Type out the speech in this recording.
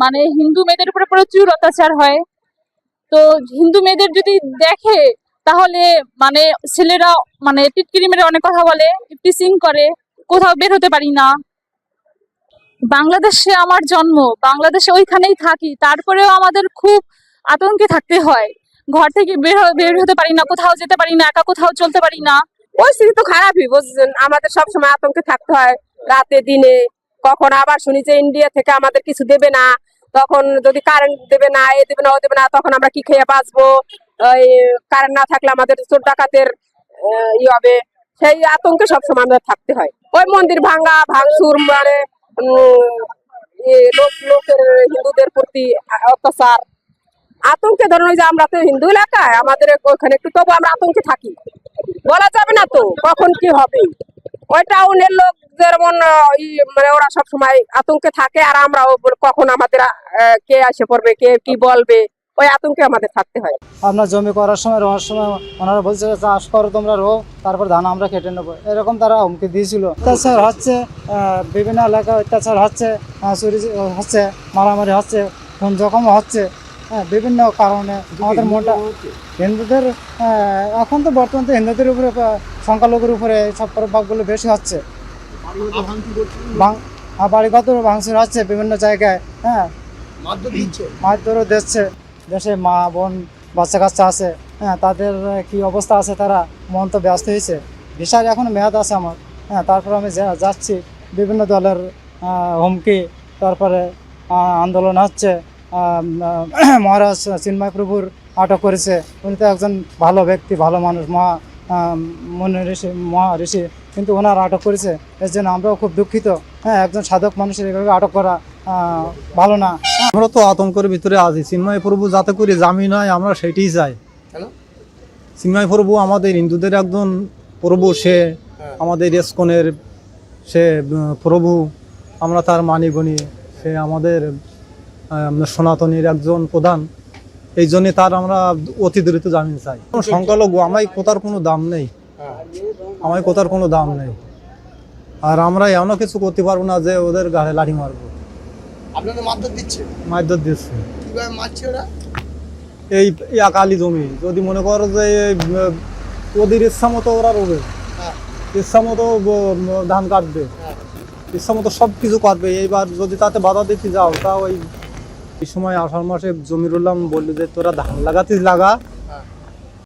মানে হিন্দু মেয়েদের উপরে প্রচুর অত্যাচার হয়। তো হিন্দু মেয়েদের যদি দেখে তাহলে মানে ছেলেরা মানে টিটকিরি মেরে অনেক কথা বলে, টিচিং করে, কোথাও বের হতে পারি না। বাংলাদেশে আমার জন্ম, বাংলাদেশে ওইখানেই থাকি, তারপরেও আমাদের খুব আতঙ্কে থাকতে হয়। ঘর থেকে বের হতে পারি না, কোথাও যেতে পারি না, একা কোথাও চলতে পারি না। পরিস্থিতি তো খারাপই, বুঝছেন, আমাদের সব সময় আতঙ্কে থাকতে হয়, রাতে দিনে। কখন আবার শুনি যে ইন্ডিয়া থেকে আমাদের কিছু দেবে না, তখন যদি কারেন্ট দেবে না, এ দেবে না, ও দেবে না, তখন আমরা কি খেয়ে বাঁচবো? ওই কারেন্ট না থাকলে আমাদের চোর ডাকাতের ই হবে, সেই আতঙ্কে সবসময় আমাদের থাকতে হয়। ওই মন্দির ভাঙা ভাঙচুর, মানে লোকের হিন্দুদের প্রতি অত্যাচার, আতঙ্কে। ধরুন ওই যে আমরা তো হিন্দু এলাকায়, আমাদের ওখানে একটু তবু আমরা আতঙ্কে থাকি, বলা যাবে না তো কখন কি হবে। ওই টাউনের লোক যেমন মানে ওরা সব সময় আতঙ্কে থাকে, আর আমরাও কখন আমাদের কে আসে পড়বে, কে কি বলবে, ওই আতঙ্কে আমাদের থাকতে হয়। আপনার জমি করার সময় রোয়ার সময় ওনারা বলছে চাষ করো তোমরা, রো, তারপর ধান আমরা কেটে নেবো, এরকম তারা হুমকি দিয়েছিল। অত্যাচার হচ্ছে, বিভিন্ন এলাকায় অত্যাচার হচ্ছে, চুরি হচ্ছে, মারামারি হচ্ছে, খুন জখম হচ্ছে, বিভিন্ন কারণে আমাদের মনটা হিন্দুদের এখন তো বর্তমানে হিন্দুদের উপরে সংখ্যালঘুর উপরে সব প্রভাবগুলো বেশি হচ্ছে। বাড়িগত ভাঙচুর হচ্ছে বিভিন্ন জায়গায়, মারধরও দিচ্ছে। দেশে মা বোন বাচ্চা কাচ্চা আছে, তাদের কি অবস্থা আছে, তারা মন তো ব্যস্ত হয়েছে। ভিসার এখন মেয়াদ আছে আমার, তারপর আমি যাচ্ছি। বিভিন্ন দলের হুমকি, তারপরে আন্দোলন হচ্ছে। মহারাজ চিন্ময় প্রভুর আটক করেছে, উনি তো একজন ভালো ব্যক্তি, ভালো মানুষ, মনে মহা ঋষি, কিন্তু ওনার আটক করেছে, এর জন্য আমরাও খুব দুঃখিত। একজন সাধক মানুষের এভাবে আটক করা ভালো না। আমরা তো আতঙ্কের ভিতরে আছি। চিন্ময় প্রভু যাতে করে জামিন হয় আমরা সেটাই চাই। চিন্ময় প্রভু আমাদের হিন্দুদের একজন প্রভু, সে আমাদের ইস্কনের সে প্রভু, আমরা তার মানি গণি, সে আমাদের সনাতনীর একজন প্রধান। এই জন্যে তার আমরা অতি দ্রুত জামিন চাই। সংখ্যালঘু আমায় কোথার কোনো দাম নেই, আমায় কোথার কোনো দাম নেই, আর আমরা এমনও কিছু করতে পারবো না যে ওদের গাড়ে লাঠি মারবো। আপনাদের মারধর দিচ্ছে? মারধর দিচ্ছে। কিভাবে মারছে ওরা? এই একালি জমি, যদি মনে করো যে ওদের ইচ্ছা মতো ওরা রোবে, ইচ্ছা মতো ধান কাটবে, ইচ্ছা মতো সব কিছু কাটবে। এইবার যদি তাতে বাধা দিতে যাও, তা ওই সময় আষাঢ় মাসে জমির উল্লাম বললো যে তোরা ধান লাগাতিস লাগা,